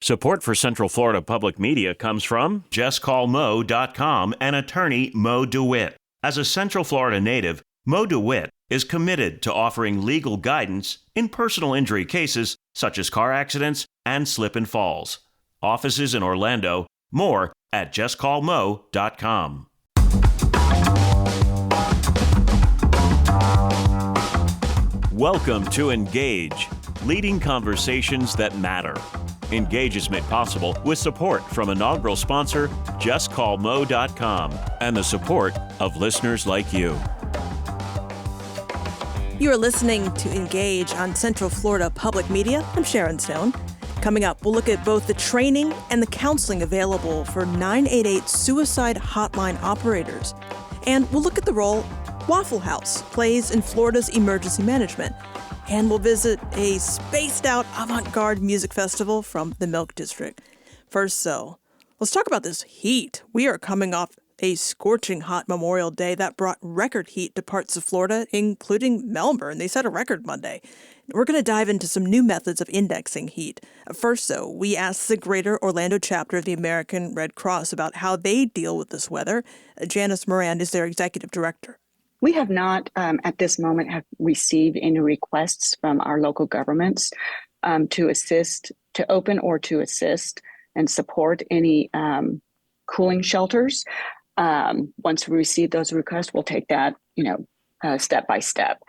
Support for Central Florida Public Media comes from JustCallMo.com and attorney Mo DeWitt. As a Central Florida native, Mo DeWitt is committed to offering legal guidance in personal injury cases such as car accidents and slip and falls. Offices in Orlando. More at JustCallMo.com. Welcome to Engage, leading conversations that matter. Engage is made possible with support from inaugural sponsor JustCallMo.com and the support of listeners like you. You are listening to Engage on Central Florida Public Media. I'm Sharon Stone. Coming up, we'll look at both the training and the counseling available for 988 suicide hotline operators. And we'll look at the role Waffle House plays in Florida's emergency management. And we'll visit a spaced-out avant-garde music festival from the Milk District. First, let's talk about this heat. We are coming off a scorching hot Memorial Day that brought record heat to parts of Florida, including Melbourne. They set a record Monday. We're going to dive into some new methods of indexing heat. First, we asked the Greater Orlando chapter of the American Red Cross about how they deal with this weather. Janice Moran is their executive director. We have not, at this moment, have received any requests from our local governments to assist, to open or to assist and support any cooling shelters. Once we receive those requests, we'll take that, step by step.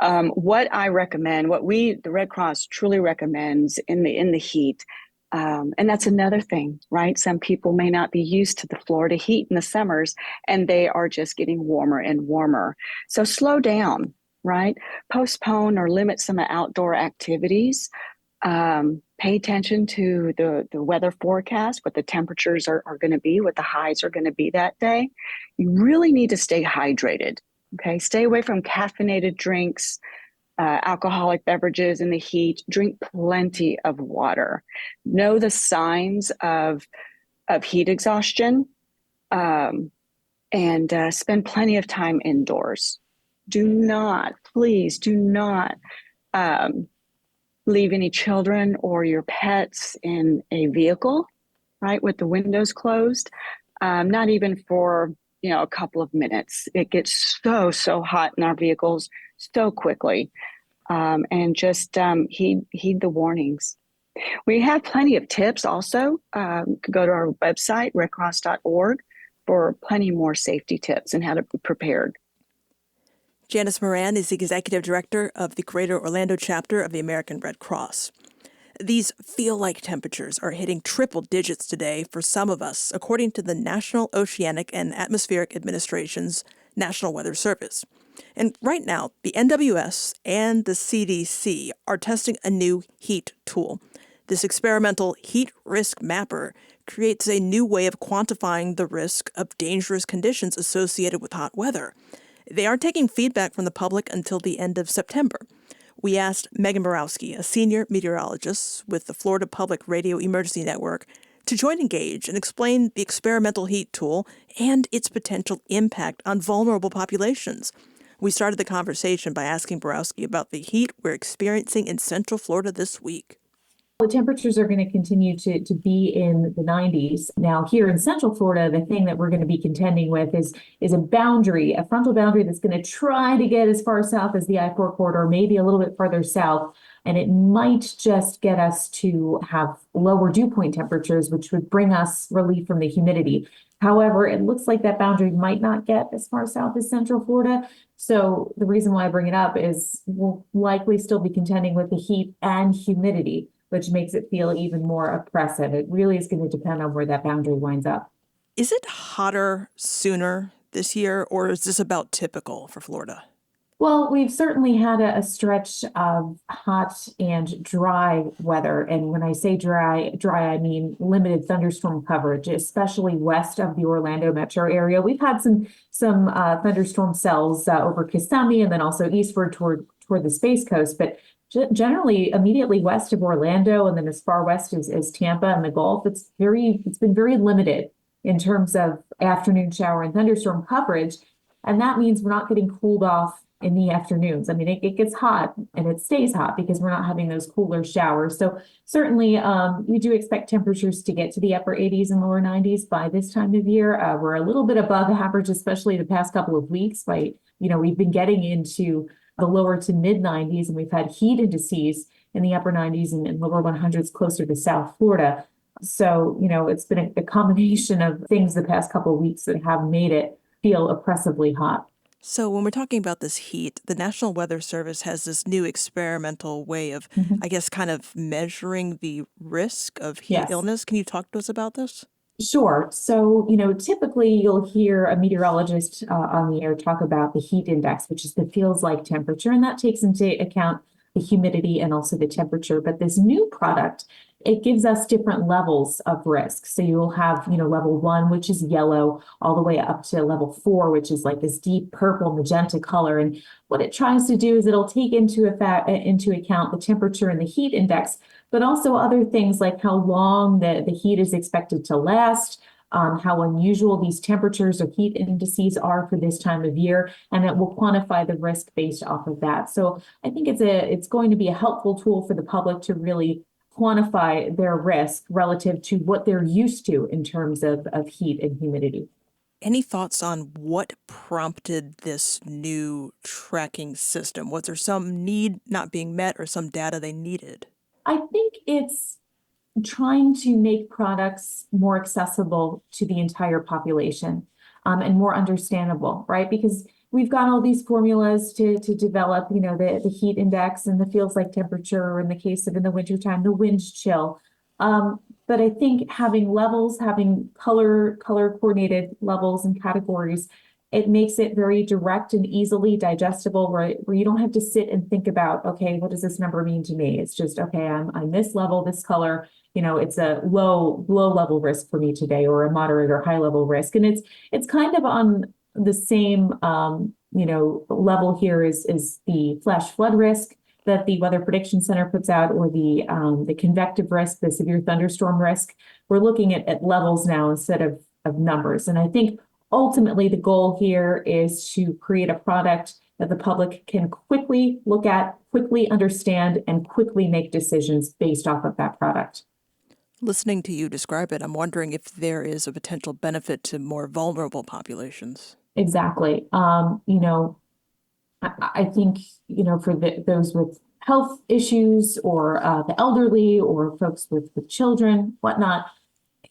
What I recommend, the Red Cross truly recommends in the heat, and that's another thing, right? Some people may not be used to the Florida heat in the summers, and they are just getting warmer and warmer. So slow down, right? Postpone or limit some outdoor activities. Pay attention to the weather forecast, what the temperatures are going to be, what the highs are going to be that day. You really need to stay hydrated, okay? Stay away from caffeinated drinks, alcoholic beverages in the heat. Drink plenty of water. Know the signs of heat exhaustion, and spend plenty of time indoors. Please do not leave any children or your pets in a vehicle, right, with the windows closed, not even for, a couple of minutes. It gets so hot in our vehicles so quickly, and just heed the warnings. We have plenty of tips also. You can go to our website, redcross.org, for plenty more safety tips and how to be prepared. Janice Moran is the executive director of the Greater Orlando chapter of the American Red Cross. These feel-like temperatures are hitting triple digits today for some of us, according to the National Oceanic and Atmospheric Administration's National Weather Service. And right now, the NWS and the CDC are testing a new heat tool. This experimental HeatRisk mapper creates a new way of quantifying the risk of dangerous conditions associated with hot weather. They aren't taking feedback from the public until the end of September. We asked Megan Borowski, a senior meteorologist with the Florida Public Radio Emergency Network, to join Engage and explain the experimental heat tool and its potential impact on vulnerable populations. We started the conversation by asking Borowski about the heat we're experiencing in Central Florida this week. The temperatures are going to continue to be in the 90s. Now, here in Central Florida, the thing that we're going to be contending with is a boundary, a frontal boundary that's going to try to get as far south as the I-4 corridor, maybe a little bit farther south. And it might just get us to have lower dew point temperatures, which would bring us relief from the humidity. However, it looks like that boundary might not get as far south as Central Florida. So the reason why I bring it up is we'll likely still be contending with the heat and humidity, which makes it feel even more oppressive. It really is going to depend on where that boundary winds up. Is it hotter sooner this year, or is this about typical for Florida? Well, we've certainly had a stretch of hot and dry weather. And when I say dry, I mean limited thunderstorm coverage, especially west of the Orlando metro area. We've had some thunderstorm cells over Kissimmee and then also eastward toward the Space Coast. But generally, immediately west of Orlando and then as far west as Tampa and the Gulf, it's been very limited in terms of afternoon shower and thunderstorm coverage. And that means we're not getting cooled off in the afternoons. I mean, it gets hot and it stays hot because we're not having those cooler showers. So certainly we do expect temperatures to get to the upper 80s and lower 90s by this time of year. We're a little bit above average, especially the past couple of weeks. We've been getting into the lower to mid 90s, and we've had heat indices in the upper 90s and lower 100s closer to South Florida. So, it's been a combination of things the past couple of weeks that have made it feel oppressively hot. So when we're talking about this heat, the National Weather Service has this new experimental way of, I guess, kind of measuring the risk of heat Yes. illness. Can you talk to us about this? Sure. So, typically you'll hear a meteorologist on the air talk about the heat index, which is the feels like temperature, and that takes into account the humidity and also the temperature. But this new product, it gives us different levels of risk. So you'll have, level 1, which is yellow, all the way up to level 4, which is like this deep purple magenta color. And what it tries to do is it'll take into account the temperature and the heat index, but also other things like how long the heat is expected to last, how unusual these temperatures or heat indices are for this time of year, and it will quantify the risk based off of that. So I think it's going to be a helpful tool for the public to really quantify their risk relative to what they're used to in terms of heat and humidity. Any thoughts on what prompted this new tracking system? Was there some need not being met or some data they needed? I think it's trying to make products more accessible to the entire population and more understandable, right? Because we've got all these formulas to develop, the heat index and the feels like temperature, or in the case of in the wintertime, the wind chill. But I think having levels, having color coordinated levels and categories, it makes it very direct and easily digestible, where you don't have to sit and think about, okay, what does this number mean to me? It's just, okay, I'm this level, this color, it's a low level risk for me today, or a moderate or high level risk. And it's kind of on the same, level here is the flash flood risk that the Weather Prediction Center puts out, or the convective risk, the severe thunderstorm risk. We're looking at levels now instead of numbers. And I think ultimately the goal here is to create a product that the public can quickly look at, quickly understand, and quickly make decisions based off of that product. Listening to you describe it, I'm wondering if there is a potential benefit to more vulnerable populations. Exactly. I think, for those with health issues, or the elderly, or folks with children, whatnot,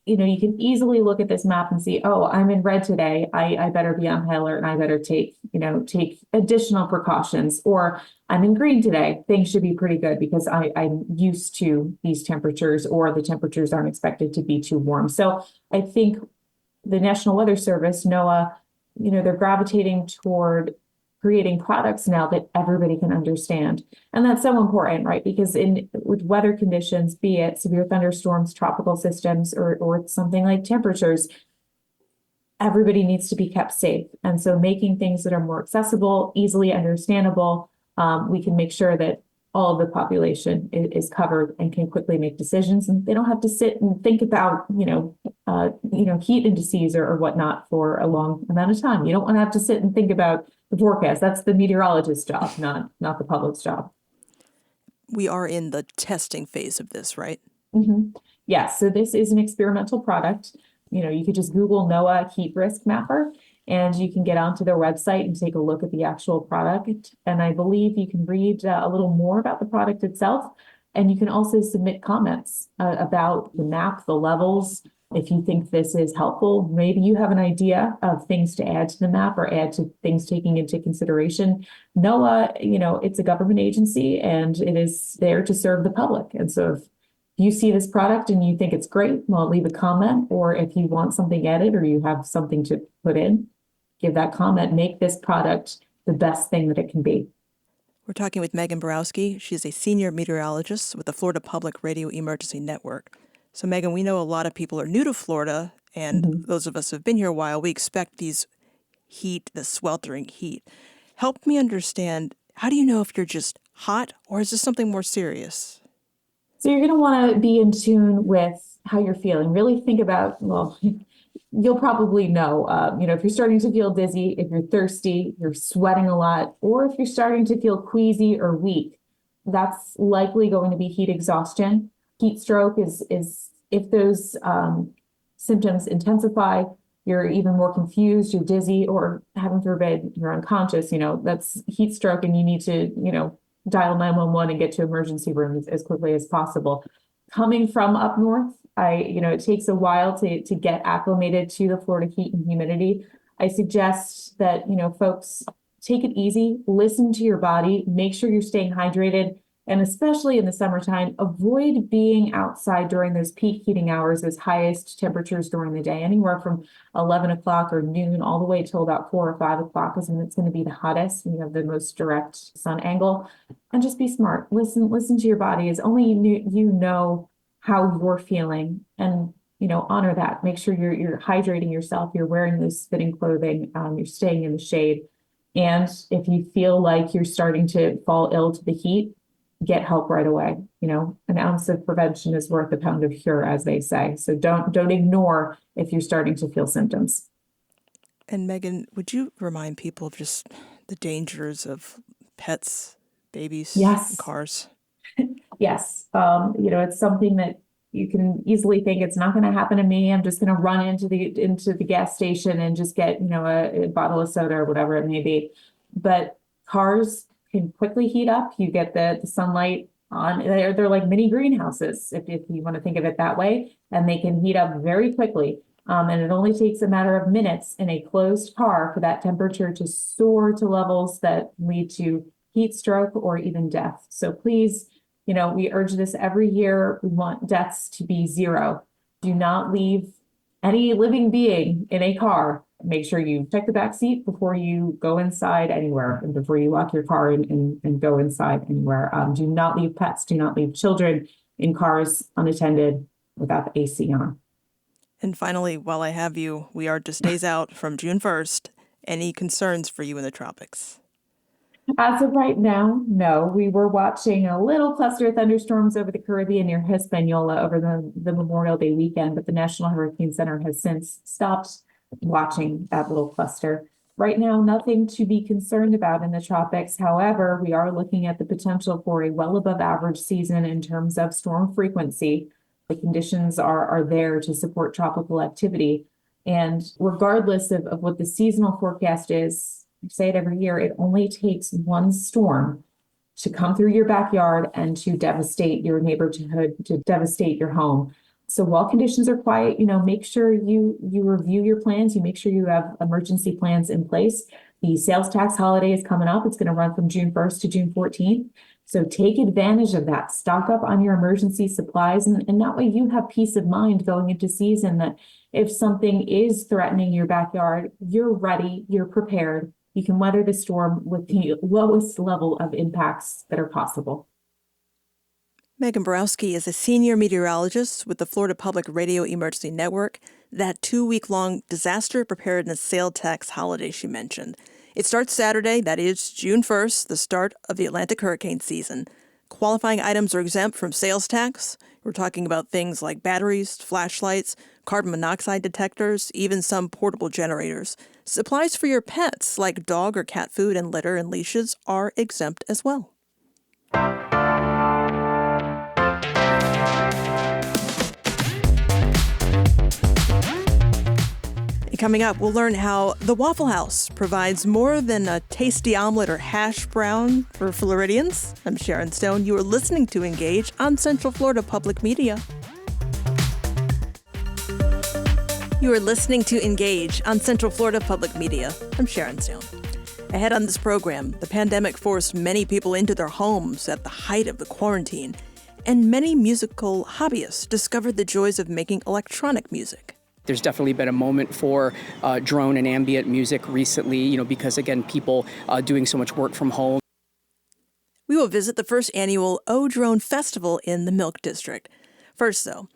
you can easily look at this map and see, oh, I'm in red today. I better be on high alert, and I better take additional precautions. Or I'm in green today. Things should be pretty good because I'm used to these temperatures, or the temperatures aren't expected to be too warm. So I think the National Weather Service, NOAA, they're gravitating toward creating products now that everybody can understand. And that's so important, right? Because with weather conditions, be it severe thunderstorms, tropical systems, or something like temperatures, everybody needs to be kept safe. And so making things that are more accessible, easily understandable, we can make sure that all of the population is covered and can quickly make decisions, and they don't have to sit and think about, heat indices or whatnot for a long amount of time. You don't want to have to sit and think about the forecast. That's the meteorologist's job, not the public's job. We are in the testing phase of this, right? Mm-hmm. Yes. So this is an experimental product. You could just Google NOAA HeatRisk Mapper, and you can get onto their website and take a look at the actual product. And I believe you can read a little more about the product itself. And you can also submit comments about the map, the levels. If you think this is helpful, maybe you have an idea of things to add to the map, or add to things taking into consideration. NOAA, it's a government agency, and it is there to serve the public. And so if you see this product and you think it's great, well, leave a comment. Or if you want something added, or you have something to put in, give that comment. Make this product the best thing that it can be. We're talking with Megan Borowski. She's a senior meteorologist with the Florida Public Radio Emergency Network. So, Megan, we know a lot of people are new to Florida, and those of us who have been here a while, we expect the sweltering heat. Help me understand, how do you know if you're just hot, or is this something more serious? So you're going to want to be in tune with how you're feeling. Really think about, you'll probably know, if you're starting to feel dizzy, if you're thirsty, you're sweating a lot, or if you're starting to feel queasy or weak, that's likely going to be heat exhaustion. Heat stroke is if those symptoms intensify, you're even more confused, you're dizzy, or heaven forbid, you're unconscious, that's heat stroke and you need to, dial 911 and get to emergency rooms as quickly as possible. Coming from up north, it takes a while to get acclimated to the Florida heat and humidity. I suggest that, folks take it easy, listen to your body, make sure you're staying hydrated, and especially in the summertime, avoid being outside during those peak heating hours, those highest temperatures during the day, anywhere from 11 o'clock or noon all the way till about 4 or 5 o'clock is when it's going to be the hottest and you have the most direct sun angle. And just be smart. Listen to your body, as only you know how you're feeling, and honor that. Make sure you're hydrating yourself, you're wearing those fitting clothing, you're staying in the shade. And if you feel like you're starting to fall ill to the heat, get help right away. An ounce of prevention is worth a pound of cure, as they say. So don't ignore if you're starting to feel symptoms. And Megan, would you remind people of just the dangers of pets, babies, Yes. and cars? Yes. It's something that you can easily think it's not going to happen to me. I'm just going to run into the gas station and just get, a bottle of soda or whatever it may be. But cars can quickly heat up. You get the sunlight on, they're like mini greenhouses, if you want to think of it that way, and they can heat up very quickly. And it only takes a matter of minutes in a closed car for that temperature to soar to levels that lead to heat stroke or even death. So please, we urge this every year. We want deaths to be zero. Do not leave any living being in a car. Make sure you check the back seat before you go inside anywhere and before you lock your car and go inside anywhere. Do not leave pets. Do not leave children in cars unattended without the AC on. And finally, while I have you, we are just days out from June 1st. Any concerns for you in the tropics? As of right now, no. We were watching a little cluster of thunderstorms over the Caribbean near Hispaniola over the Memorial Day weekend, but the National Hurricane Center has since stopped watching that little cluster. Right now, nothing to be concerned about in the tropics. However, we are looking at the potential for a well above average season in terms of storm frequency. The conditions are there to support tropical activity. And regardless of what the seasonal forecast is, I say it every year, it only takes one storm to come through your backyard and to devastate your neighborhood, to devastate your home. So while conditions are quiet, make sure you review your plans. You make sure you have emergency plans in place. The sales tax holiday is coming up. It's going to run from June 1st to June 14th. So take advantage of that. Stock up on your emergency supplies. And that way you have peace of mind going into season that if something is threatening your backyard, you're ready, you're prepared. You can weather the storm with the lowest level of impacts that are possible. Megan Borowski is a senior meteorologist with the Florida Public Radio Emergency Network. That 2-week-long disaster preparedness sales tax holiday she mentioned. It starts Saturday, that is June 1st, the start of the Atlantic hurricane season. Qualifying items are exempt from sales tax. We're talking about things like batteries, flashlights, carbon monoxide detectors, even some portable generators. Supplies for your pets, like dog or cat food and litter and leashes, are exempt as well. Coming up, we'll learn how the Waffle House provides more than a tasty omelet or hash brown for Floridians. I'm Sharon Stone. You are listening to Engage on Central Florida Public Media. You are listening to Engage on Central Florida Public Media. I'm Sharon Stone. Ahead on this program, the pandemic forced many people into their homes at the height of the quarantine, and many musical hobbyists discovered the joys of making electronic music. There's definitely been a moment for drone and ambient music recently, because, again, people doing so much work from home. We will visit the first annual O Drone Festival in the Milk District. First, though,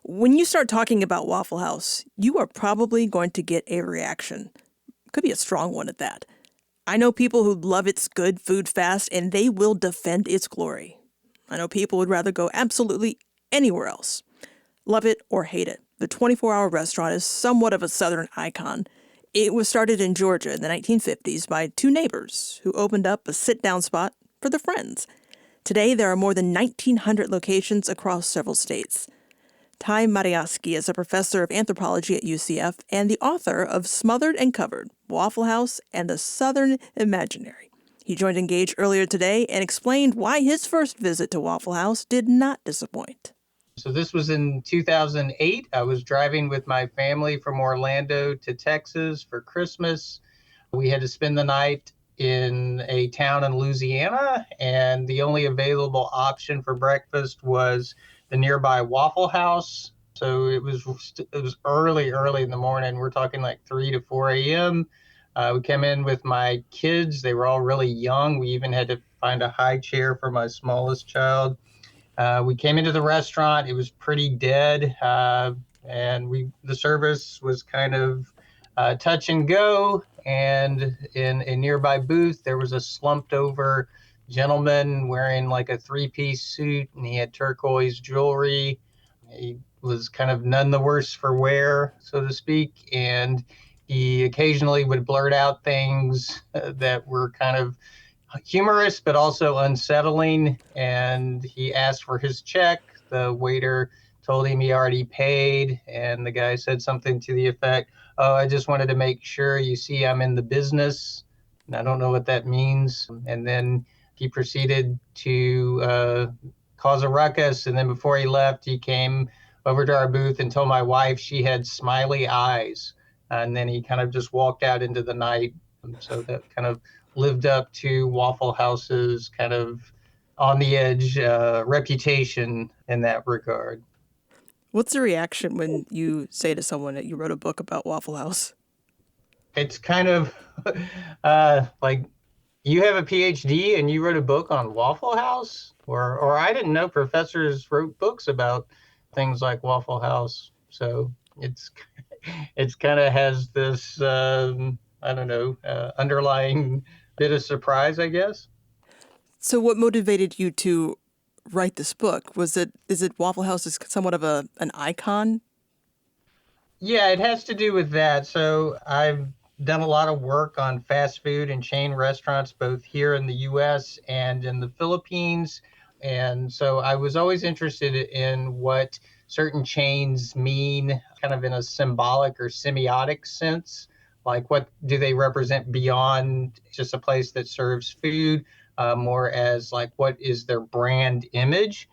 when you start talking about Waffle House, you are probably going to get a reaction. Could be a strong one at that. I know people who love its good food fast, and they will defend its glory. I know people would rather go absolutely anywhere else. Love it or hate it. the 24-hour restaurant is somewhat of a Southern icon. It was started in Georgia in the 1950s by two neighbors who opened up a sit-down spot for their friends. Today, there are more than 1,900 locations across several states. Ty Mariaski is a professor of anthropology at UCF and the author of Smothered and Covered, Waffle House and the Southern Imaginary. He joined Engage earlier today and explained why his first visit to Waffle House did not disappoint. So this was in 2008. I was driving with my family from Orlando to Texas for Christmas. We had to spend the night in a town in Louisiana, and the only available option for breakfast was the nearby Waffle House. So it was early in the morning. We're talking like 3 to 4 a.m. We came in with my kids. They were all really young. We even had to find a high chair for my smallest child. We came into the restaurant. It was pretty dead, and the service was kind of touch and go. And in a nearby booth, there was a slumped over gentleman wearing like a three-piece suit, and he had turquoise jewelry. He was kind of none the worse for wear, so to speak. And he occasionally would blurt out things that were kind of humorous, but also unsettling. And he asked for his check. The waiter told him he already paid. And the guy said something to the effect, "Oh, I just wanted to make sure you see I'm in the business." And I don't know what that means. And then he proceeded to cause a ruckus. And then before he left, he came over to our booth and told my wife she had smiley eyes. And then he kind of just walked out into the night. So that kind of lived up to Waffle House's kind of on the edge reputation in that regard. What's the reaction when you say to someone that you wrote a book about Waffle House? It's kind of like, you have a PhD and you wrote a book on Waffle House? Or I didn't know professors wrote books about things like Waffle House. So it's kind of has this, underlying bit of surprise, I guess. So what motivated you to write this book? Is it Waffle House is somewhat of an icon? Yeah, it has to do with that. So I've done a lot of work on fast food and chain restaurants, both here in the U.S. and in the Philippines. And so I was always interested in what certain chains mean, kind of in a symbolic or semiotic sense. Like, what do they represent beyond just a place that serves food, more as like, what is their brand image?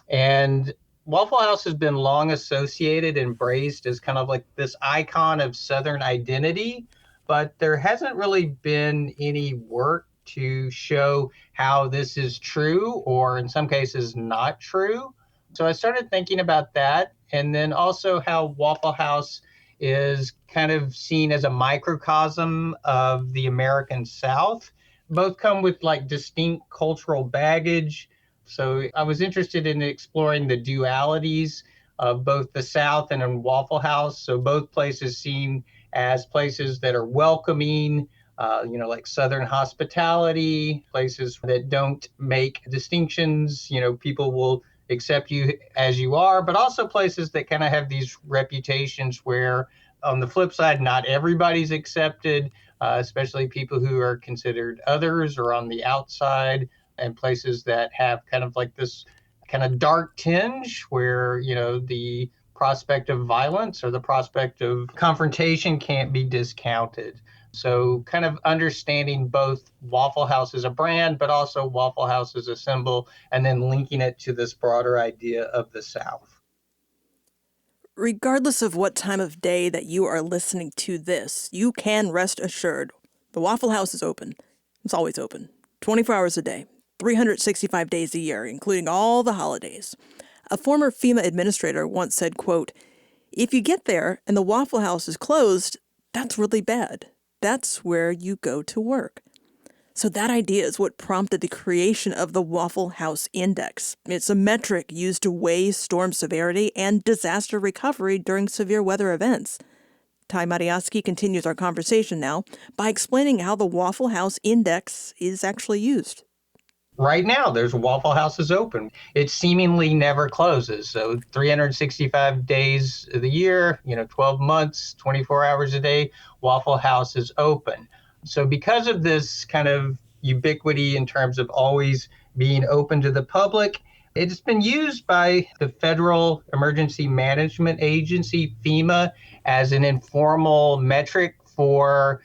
And Waffle House has been long associated and praised as kind of like this icon of Southern identity, but there hasn't really been any work to show how this is true, or in some cases not true. So I started thinking about that, and then also how Waffle House is kind of seen as a microcosm of the American South. Both come with like distinct cultural baggage. So I was interested in exploring the dualities of both the South and in Waffle House. So both places seen as places that are welcoming, like Southern hospitality, places that don't make distinctions. People will accept you as you are, but also places that kind of have these reputations where, on the flip side, not everybody's accepted, especially people who are considered others or on the outside, and places that have kind of like this kind of dark tinge where, the prospect of violence or the prospect of confrontation can't be discounted. So kind of understanding both Waffle House as a brand, but also Waffle House as a symbol, and then linking it to this broader idea of the South. Regardless of what time of day that you are listening to this, you can rest assured the Waffle House is open. It's always open, 24 hours a day, 365 days a year, including all the holidays. A former FEMA administrator once said, quote, "If you get there and the Waffle House is closed, that's really bad. That's where you go to work." So that idea is what prompted the creation of the Waffle House Index. It's a metric used to weigh storm severity and disaster recovery during severe weather events. Ty Mariaski continues our conversation now by explaining how the Waffle House Index is actually used. right now there's Waffle Houses open. It seemingly never closes. So 365 days of the year, 12 months, 24 hours a day, Waffle House is open. So because of this kind of ubiquity in terms of always being open to the public, it's been used by the Federal Emergency Management Agency, FEMA, as an informal metric for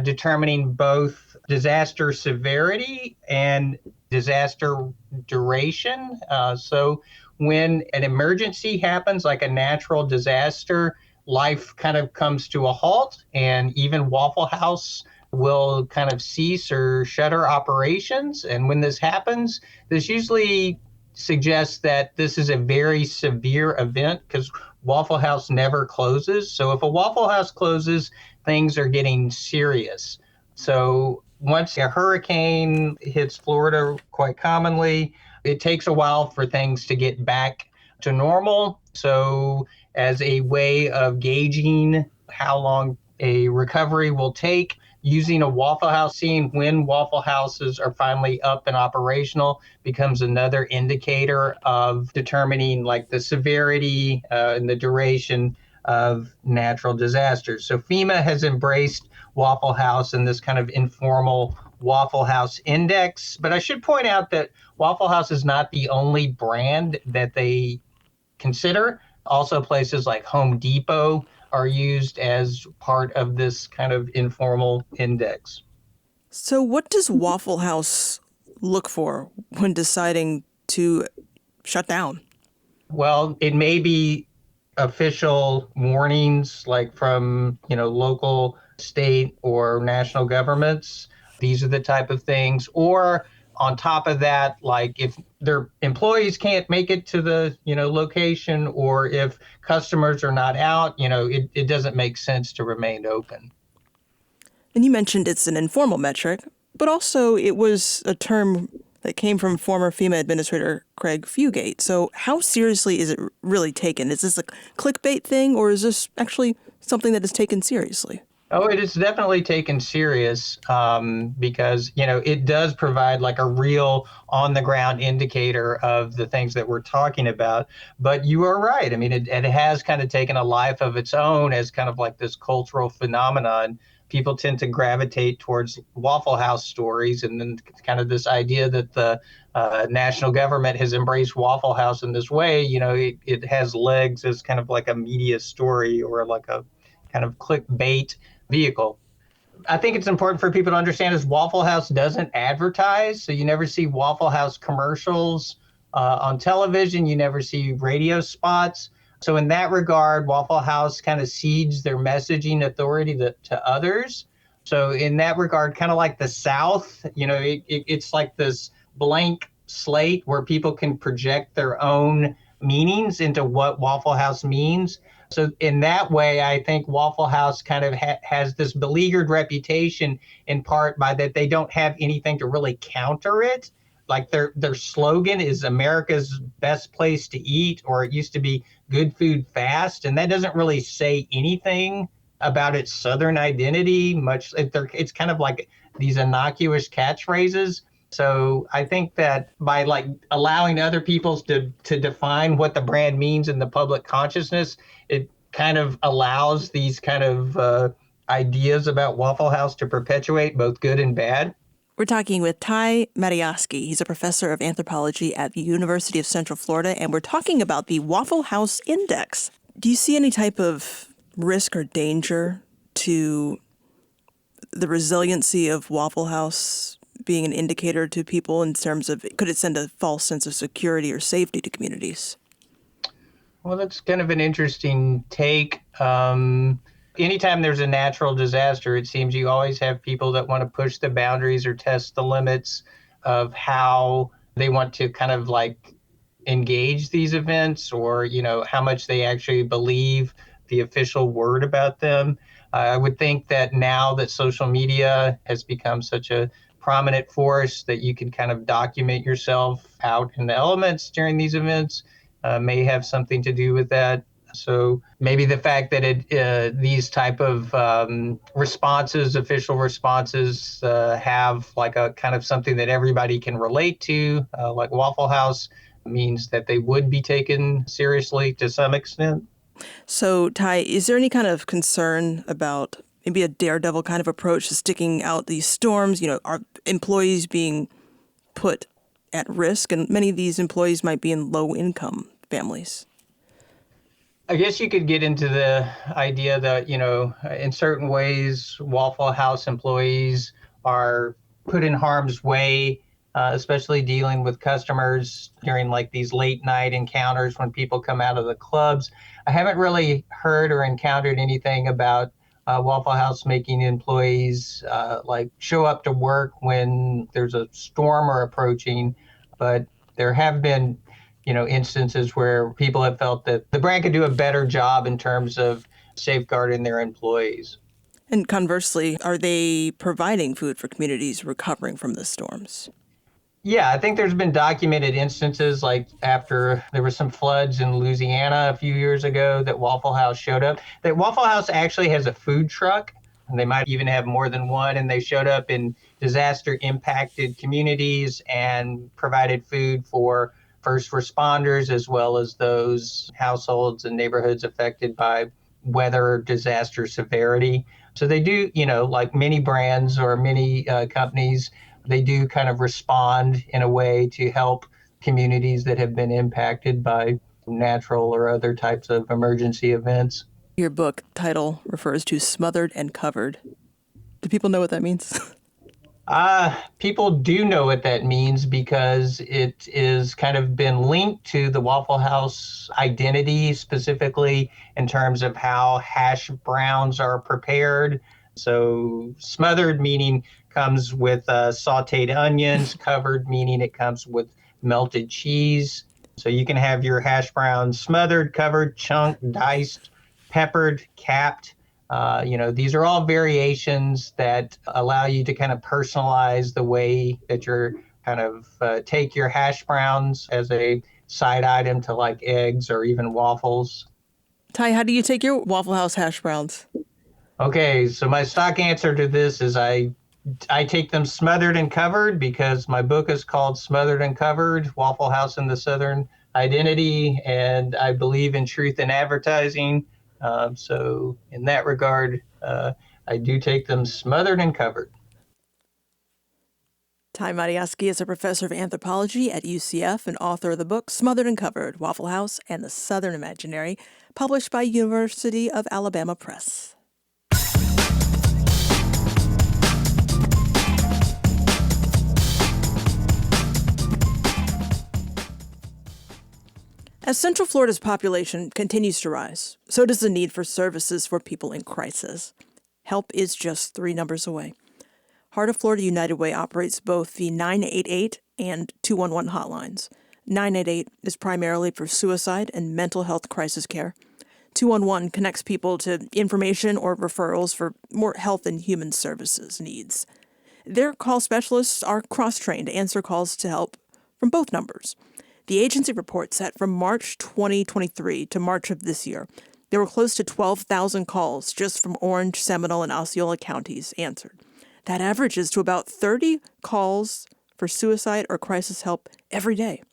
determining both disaster severity and disaster duration. So when an emergency happens, like a natural disaster, life kind of comes to a halt, and even Waffle House will kind of cease or shutter operations. And when this happens, this usually suggests that this is a very severe event because Waffle House never closes. So if a Waffle House closes, things are getting serious. So once a hurricane hits Florida quite commonly, it takes a while for things to get back to normal. So as a way of gauging how long a recovery will take, using a Waffle House, seeing when Waffle Houses are finally up and operational becomes another indicator of determining like the severity and the duration of natural disasters. So FEMA has embraced Waffle House and this kind of informal Waffle House Index. But I should point out that Waffle House is not the only brand that they consider. Also, places like Home Depot are used as part of this kind of informal index. So what does Waffle House look for when deciding to shut down? Well, it may be official warnings like from, local, state, or national governments. These are the type of things. Or on top of that, like if their employees can't make it to the, location, or if customers are not out, it doesn't make sense to remain open. And you mentioned it's an informal metric, but also it was a term that came from former FEMA Administrator Craig Fugate. So how seriously is it really taken? Is this a clickbait thing, or is this actually something that is taken seriously? Oh, it is definitely taken serious because, it does provide like a real on the ground indicator of the things that we're talking about. But you are right. I mean, it has kind of taken a life of its own as kind of like this cultural phenomenon. People tend to gravitate towards Waffle House stories, and then kind of this idea that the national government has embraced Waffle House in this way, it has legs as kind of like a media story or like a kind of clickbait vehicle. I think it's important for people to understand is Waffle House doesn't advertise. So you never see Waffle House commercials on television. You never see radio spots. So in that regard, Waffle House kind of cedes their messaging authority to others. So in that regard, kind of like the South, it's like this blank slate where people can project their own meanings into what Waffle House means. So in that way, I think Waffle House kind of has this beleaguered reputation in part by that they don't have anything to really counter it. Like their slogan is America's best place to eat, or it used to be good food fast. And that doesn't really say anything about its Southern identity much. It's kind of like these innocuous catchphrases. So I think that by like allowing other people to define what the brand means in the public consciousness, it kind of allows these kind of ideas about Waffle House to perpetuate both good and bad. We're talking with Ty Matejewski. He's a professor of anthropology at the University of Central Florida, and we're talking about the Waffle House Index. Do you see any type of risk or danger to the resiliency of Waffle House being an indicator to people in terms of, could it send a false sense of security or safety to communities? Well, that's kind of an interesting take. Anytime there's a natural disaster, it seems you always have people that want to push the boundaries or test the limits of how they want to kind of like engage these events, or, how much they actually believe the official word about them. I would think that now that social media has become such a prominent force that you can kind of document yourself out in the elements during these events, may have something to do with that. So maybe the fact that these type of responses, official responses, have like a kind of something that everybody can relate to, like Waffle House, means that they would be taken seriously to some extent. So, Ty, is there any kind of concern about maybe a daredevil kind of approach to sticking out these storms? Are employees being put at risk? And many of these employees might be in low-income families. I guess you could get into the idea that, in certain ways, Waffle House employees are put in harm's way, especially dealing with customers during like these late night encounters when people come out of the clubs. I haven't really heard or encountered anything about Waffle House making employees like show up to work when there's a storm or approaching, but there have been instances where people have felt that the brand could do a better job in terms of safeguarding their employees. And conversely, are they providing food for communities recovering from the storms? Yeah, I think there's been documented instances like after there were some floods in Louisiana a few years ago that Waffle House showed up. That Waffle House actually has a food truck, and they might even have more than one, and they showed up in disaster impacted communities and provided food for first responders as well as those households and neighborhoods affected by weather disaster severity. So they do, like many brands or many companies, they do kind of respond in a way to help communities that have been impacted by natural or other types of emergency events. Your book title refers to smothered and covered. Do people know what that means? People do know what that means because it is kind of been linked to the Waffle House identity, specifically in terms of how hash browns are prepared. So smothered meaning comes with sauteed onions, covered meaning it comes with melted cheese. So you can have your hash browns smothered, covered, chunked, diced, peppered, capped. These are all variations that allow you to kind of personalize the way that you're kind of take your hash browns as a side item to like eggs or even waffles. Ty, how do you take your Waffle House hash browns? Okay, so my stock answer to this is I take them smothered and covered because my book is called Smothered and Covered, Waffle House and the Southern Identity, and I believe in truth in advertising. So in that regard, I do take them smothered and covered. Ty Matiaski is a professor of anthropology at UCF and author of the book Smothered and Covered, Waffle House and the Southern Imaginary, published by University of Alabama Press. As Central Florida's population continues to rise, so does the need for services for people in crisis. Help is just 3 numbers away. Heart of Florida United Way operates both the 988 and 211 hotlines. 988 is primarily for suicide and mental health crisis care. 211 connects people to information or referrals for more health and human services needs. Their call specialists are cross-trained to answer calls to help from both numbers. The agency reports that from March 2023 to March of this year, there were close to 12,000 calls just from Orange, Seminole, and Osceola counties answered. That averages to about 30 calls for suicide or crisis help every day.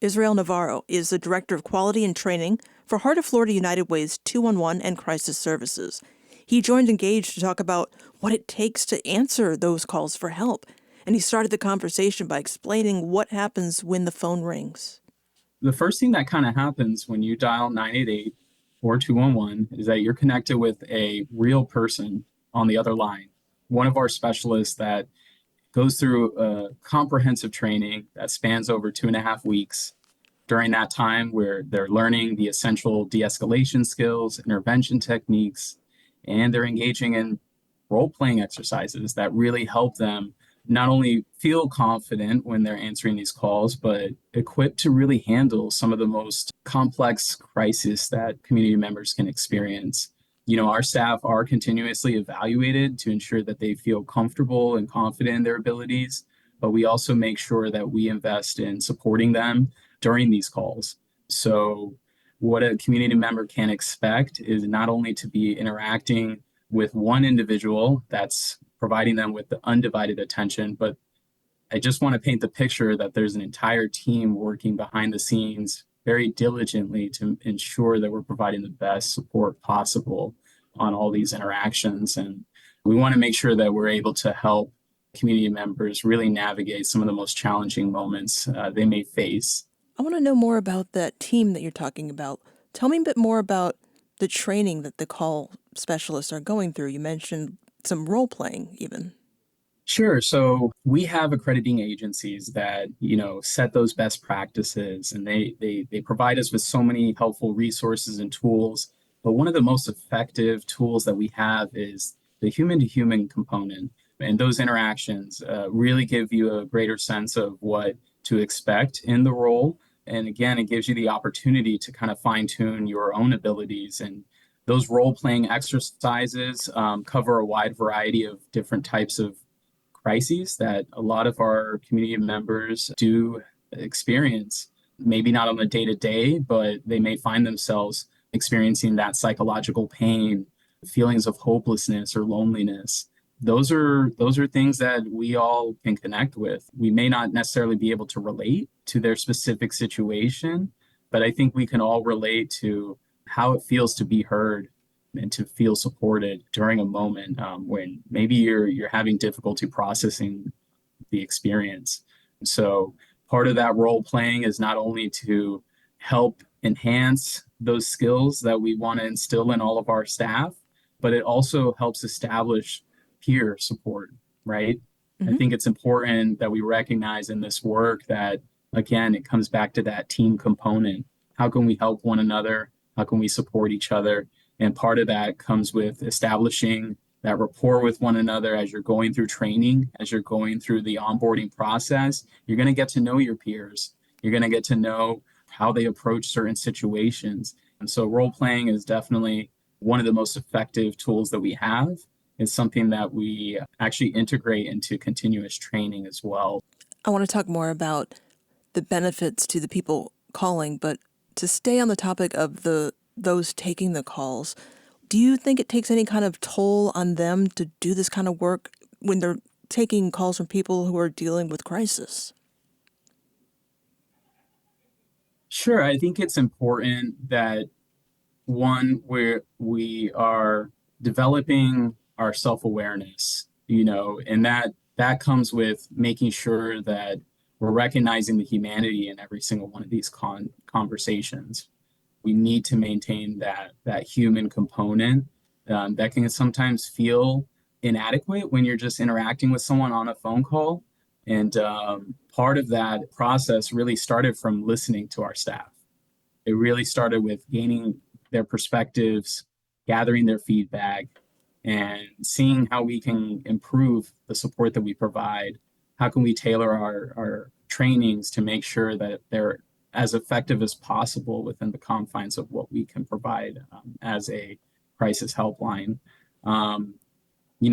Israel Navarro is the Director of Quality and Training for Heart of Florida United Way's 211 and Crisis Services. He joined Engage to talk about what it takes to answer those calls for help. And he started the conversation by explaining what happens when the phone rings. The first thing that kind of happens when you dial 988 or 211 is that you're connected with a real person on the other line. One of our specialists that goes through a comprehensive training that spans over 2.5 weeks. During that time, where they're learning the essential de-escalation skills, intervention techniques, and they're engaging in role-playing exercises that really help them not only feel confident when they're answering these calls, but equipped to really handle some of the most complex crises that community members can experience. Our staff are continuously evaluated to ensure that they feel comfortable and confident in their abilities, but we also make sure that we invest in supporting them during these calls. So what a community member can expect is not only to be interacting with one individual that's providing them with the undivided attention, but I just want to paint the picture that there's an entire team working behind the scenes very diligently to ensure that we're providing the best support possible on all these interactions. And we want to make sure that we're able to help community members really navigate some of the most challenging moments they may face. I want to know more about that team that you're talking about. Tell me a bit more about the training that the call specialists are going through. You mentioned some role playing even. Sure. So we have accrediting agencies that, set those best practices, and they provide us with so many helpful resources and tools. But one of the most effective tools that we have is the human to human component. And those interactions really give you a greater sense of what to expect in the role. And again, it gives you the opportunity to kind of fine tune your own abilities. And those role playing exercises cover a wide variety of different types of crises that a lot of our community members do experience. Maybe not on the day to day, but they may find themselves experiencing that psychological pain, feelings of hopelessness or loneliness. Those are things that we all can connect with. We may not necessarily be able to relate to their specific situation, but I think we can all relate to how it feels to be heard and to feel supported during a moment when maybe you're having difficulty processing the experience. So part of that role playing is not only to help enhance those skills that we want to instill in all of our staff, but it also helps establish peer support, right? I think it's important that we recognize in this work that, again, it comes back to that team component. How can we help one another? How can we support each other? And part of that comes with establishing that rapport with one another as you're going through training, as you're going through the onboarding process. You're going to get to know your peers. You're going to get to know how they approach certain situations. And so role playing is definitely one of the most effective tools that we have. It's something that we actually integrate into continuous training as well. I want to talk more about the benefits to the people calling, but to stay on the topic of those taking the calls, do you think it takes any kind of toll on them to do this kind of work when they're taking calls from people who are dealing with crisis? Sure. I think it's important that one, where we are developing our self-awareness, and that comes with making sure that we're recognizing the humanity in every single one of these conversations. We need to maintain that human component that can sometimes feel inadequate when you're just interacting with someone on a phone call. And part of that process really started from listening to our staff. It really started with gaining their perspectives, gathering their feedback, and seeing how we can improve the support that we provide. How can we tailor our trainings to make sure that they're as effective as possible within the confines of what we can provide as a crisis helpline.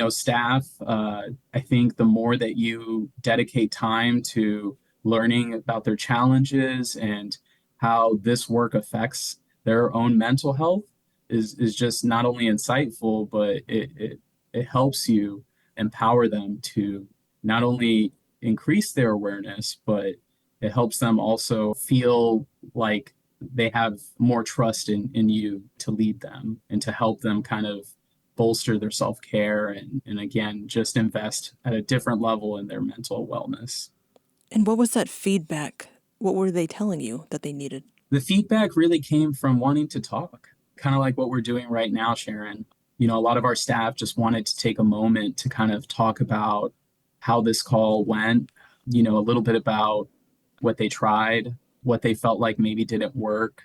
Staff, I think the more that you dedicate time to learning about their challenges and how this work affects their own mental health is just not only insightful, but it helps you empower them to not only increase their awareness, but it helps them also feel like they have more trust in you to lead them and to help them kind of bolster their self-care and again, just invest at a different level in their mental wellness. And what was that feedback? What were they telling you that they needed? The feedback really came from wanting to talk, kind of like what we're doing right now, Sharon. A lot of our staff just wanted to take a moment to kind of talk about how this call went, a little bit about what they tried, what they felt like maybe didn't work.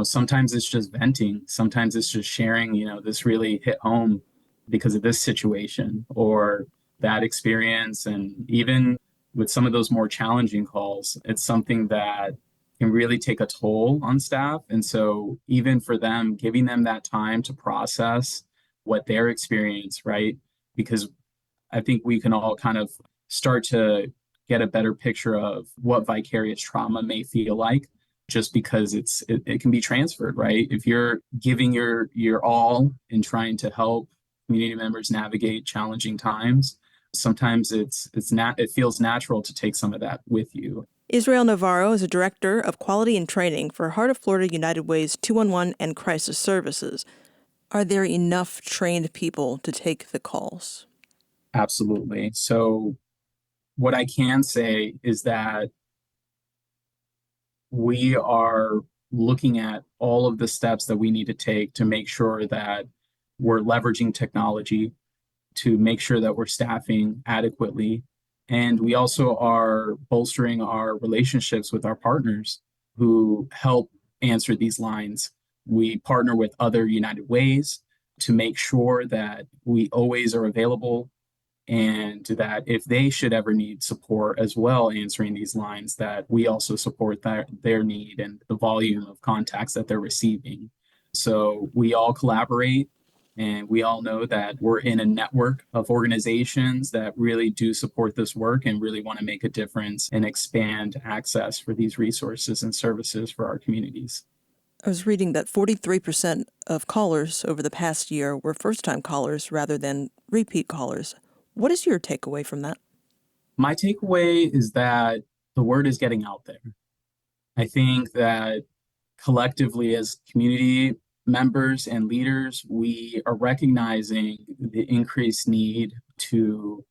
Sometimes it's just venting. Sometimes it's just sharing, this really hit home because of this situation or that experience. And even with some of those more challenging calls, it's something that can really take a toll on staff. And so even for them, giving them that time to process what their experience, right? Because I think we can all kind of start to get a better picture of what vicarious trauma may feel like just because it can be transferred, right? If you're giving your all and trying to help community members navigate challenging times, sometimes it feels natural to take some of that with you. Israel Navarro is a director of quality and training for Heart of Florida United Way's 211 and crisis services. Are there enough trained people to take the calls? Absolutely. So what I can say is that we are looking at all of the steps that we need to take to make sure that we're leveraging technology, to make sure that we're staffing adequately. And we also are bolstering our relationships with our partners who help answer these lines. We partner with other United Ways to make sure that we always are available, and that if they should ever need support as well answering these lines, that we also support their need and the volume of contacts that they're receiving. So we all collaborate, and we all know that we're in a network of organizations that really do support this work and really want to make a difference and expand access for these resources and services for our communities. I was reading that 43% of callers over the past year were first-time callers rather than repeat callers. What is your takeaway from that? My takeaway is that the word is getting out there. I think that collectively as community members and leaders, we are recognizing the increased need to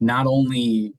not only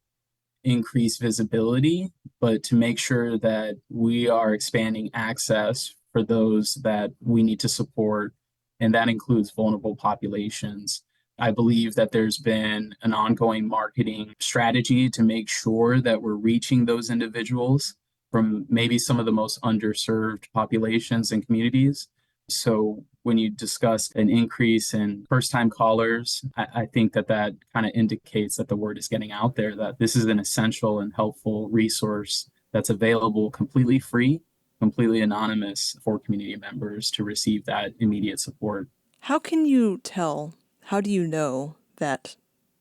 increase visibility, but to make sure that we are expanding access for those that we need to support, and that includes vulnerable populations. I believe that there's been an ongoing marketing strategy to make sure that we're reaching those individuals from maybe some of the most underserved populations and communities. So when you discuss an increase in first-time callers, I think that kind of indicates that the word is getting out there, that this is an essential and helpful resource that's available completely free, completely anonymous for community members to receive that immediate support. How do you know that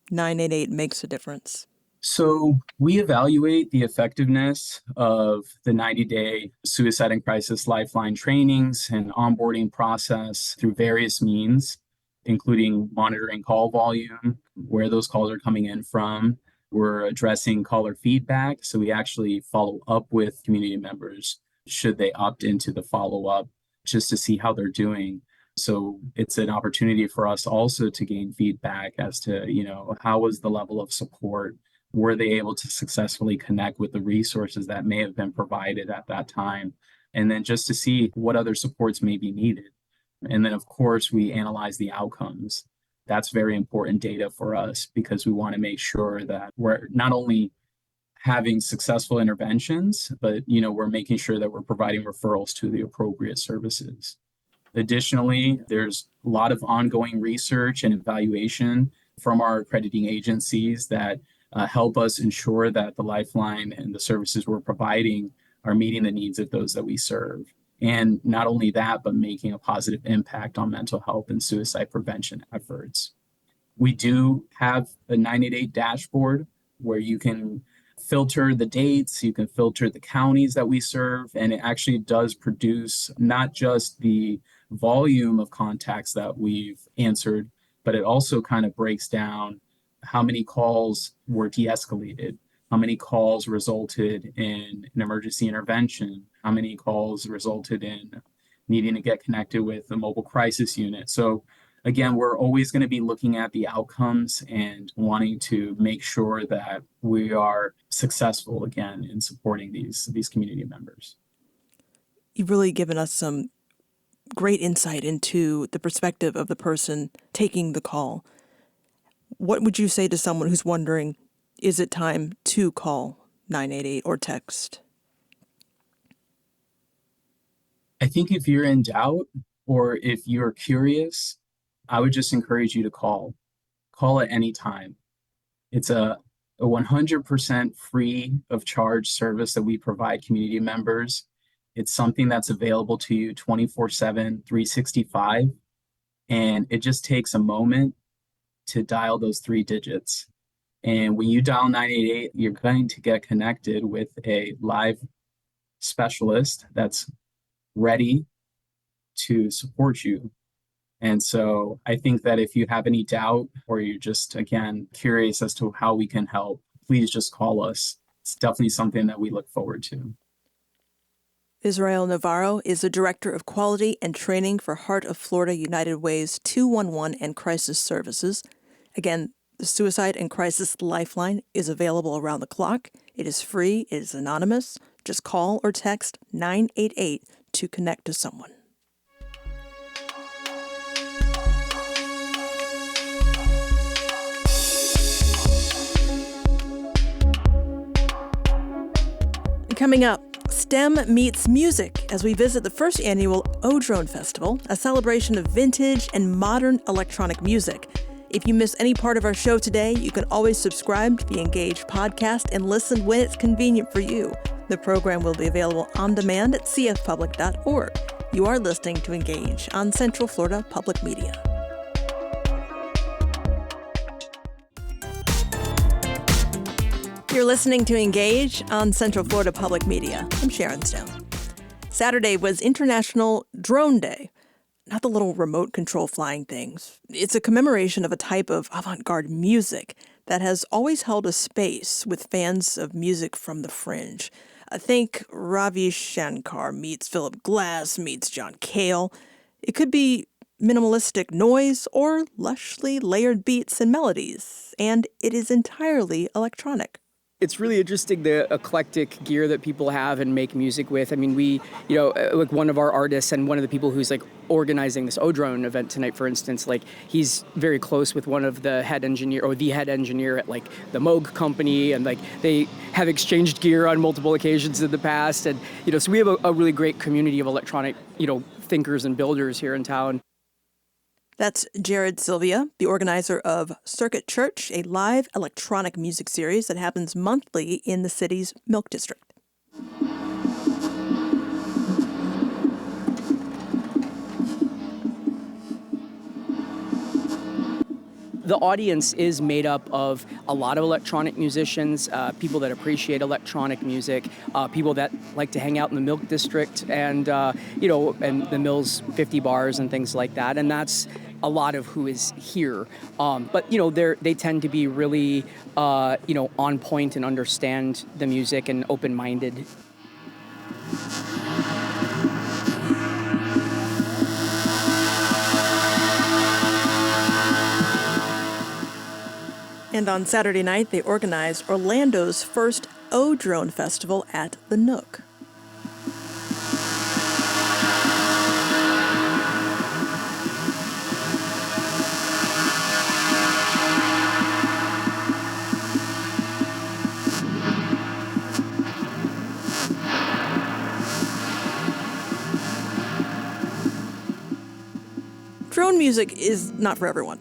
988 makes a difference? So we evaluate the effectiveness of the 90-day suicide and crisis lifeline trainings and onboarding process through various means, including monitoring call volume, where those calls are coming in from. We're addressing caller feedback. So we actually follow up with community members should they opt into the follow-up just to see how they're doing. So it's an opportunity for us also to gain feedback as to, how was the level of support? Were they able to successfully connect with the resources that may have been provided at that time? And then just to see what other supports may be needed. And then, of course, we analyze the outcomes. That's very important data for us because we want to make sure that we're not only having successful interventions, but, we're making sure that we're providing referrals to the appropriate services. Additionally, there's a lot of ongoing research and evaluation from our accrediting agencies that help us ensure that the Lifeline and the services we're providing are meeting the needs of those that we serve. And not only that, but making a positive impact on mental health and suicide prevention efforts. We do have a 988 dashboard where you can filter the dates, you can filter the counties that we serve, and it actually does produce not just the volume of contacts that we've answered, but it also kind of breaks down how many calls were de-escalated, how many calls resulted in an emergency intervention, how many calls resulted in needing to get connected with the mobile crisis unit. So again, we're always going to be looking at the outcomes and wanting to make sure that we are successful again in supporting these community members. You've really given us some great insight into the perspective of the person taking the call. What would you say to someone who's wondering, is it time to call 988 or text? I think if you're in doubt or if you're curious, I would just encourage you to call. Call at any time. It's a 100% free of charge service that we provide community members. It's something that's available to you 24/7, 365. And it just takes a moment to dial those 3 digits. And when you dial 988, you're going to get connected with a live specialist that's ready to support you. And so I think that if you have any doubt or you're just, again, curious as to how we can help, please just call us. It's definitely something that we look forward to. Israel Navarro is the Director of Quality and Training for Heart of Florida United Way's 211 and Crisis Services. Again, the Suicide and Crisis Lifeline is available around the clock. It is free. It is anonymous. Just call or text 988 to connect to someone. Coming up, STEM meets music as we visit the first annual O-Drone Festival, a celebration of vintage and modern electronic music. If you miss any part of our show today, you can always subscribe to the Engage podcast and listen when it's convenient for you. The program will be available on demand at cfpublic.org. You are listening to Engage on Central Florida Public Media. You're listening to Engage on Central Florida Public Media. I'm Sharon Stone. Saturday was International Drone Day. Not the little remote control flying things. It's a commemoration of a type of avant-garde music that has always held a space with fans of music from the fringe. Think Ravi Shankar meets Philip Glass meets John Cale. It could be minimalistic noise or lushly layered beats and melodies, and it is entirely electronic. It's really interesting, the eclectic gear that people have and make music with. I mean, we, like one of our artists and one of the people who's like organizing this O-Drone event tonight, for instance, like he's very close with one of the head engineer or the head engineer at like the Moog company. And like they have exchanged gear on multiple occasions in the past. And, so we have a really great community of electronic, thinkers and builders here in town. That's Jared Sylvia, the organizer of Circuit Church, a live electronic music series that happens monthly in the city's Milk District. The audience is made up of a lot of electronic musicians, people that appreciate electronic music, people that like to hang out in the Milk District and, and the Mills 50 bars and things like that. And that's a lot of who is here. But they tend to be really, on point and understand the music and open-minded. And on Saturday night, they organized Orlando's first O-Drone Festival at the Nook. Drone music is not for everyone.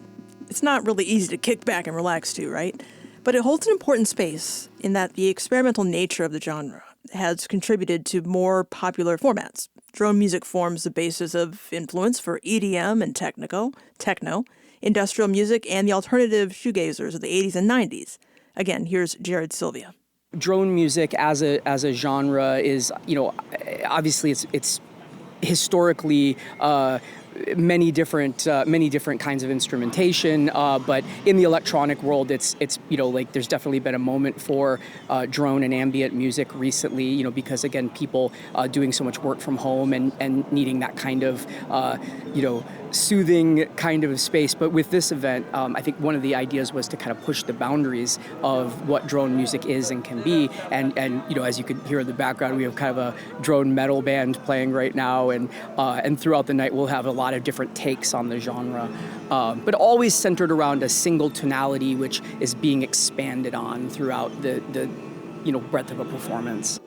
It's not really easy to kick back and relax to, right? But it holds an important space in that the experimental nature of the genre has contributed to more popular formats. Drone music forms the basis of influence for EDM and techno, industrial music, and the alternative shoegazers of the 80s and 90s. Again, here's Jared Sylvia. Drone music as a genre is, obviously it's historically many different kinds of instrumentation, but in the electronic world, it's there's definitely been a moment for drone and ambient music recently, because again, people doing so much work from home and needing that kind of soothing kind of space. But with this event, I think one of the ideas was to kind of push the boundaries of what drone music is and can be. And as you can hear in the background, we have kind of a drone metal band playing right now, and throughout the night we'll have a lot of different takes on the genre, but always centered around a single tonality, which is being expanded on throughout the breadth of a performance.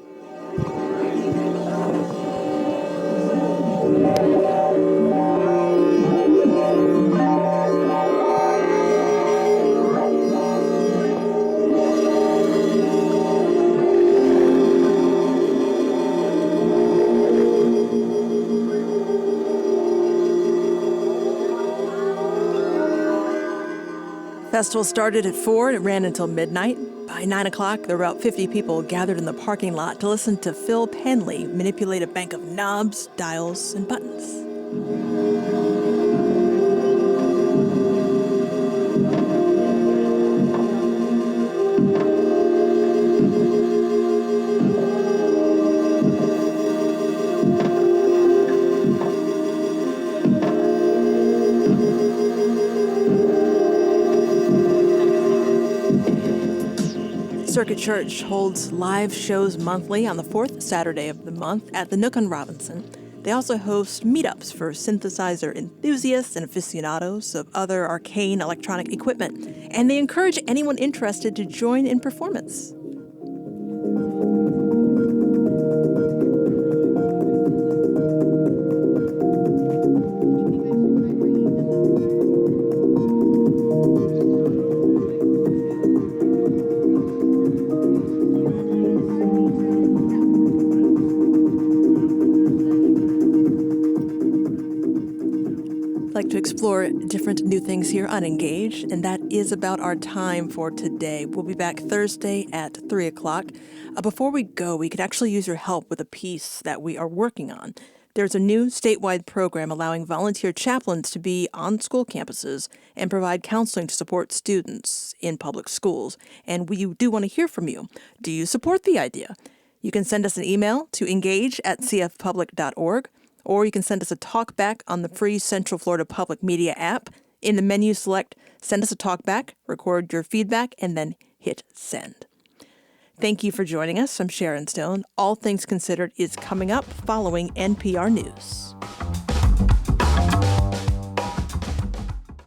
Festival started at 4 and it ran until midnight. By 9 o'clock, there were about 50 people gathered in the parking lot to listen to Phil Penley manipulate a bank of knobs, dials, and buttons. Circuit Church holds live shows monthly on the fourth Saturday of the month at the Nook on Robinson. They also host meetups for synthesizer enthusiasts and aficionados of other arcane electronic equipment, and they encourage anyone interested to join in performance. To explore different new things here on Engage, and that is about our time for today. We'll be back Thursday at 3 o'clock. Before we go, we could actually use your help with a piece that we are working on. There's a new statewide program allowing volunteer chaplains to be on school campuses and provide counseling to support students in public schools. And we do want to hear from you. Do you support the idea? You can send us an email to engage@cfpublic.org. Or you can send us a talkback on the free Central Florida Public Media app. In the menu, select Send Us a Talkback, record your feedback, and then hit send. Thank you for joining us. I'm Sharon Stone. All Things Considered is coming up following NPR News.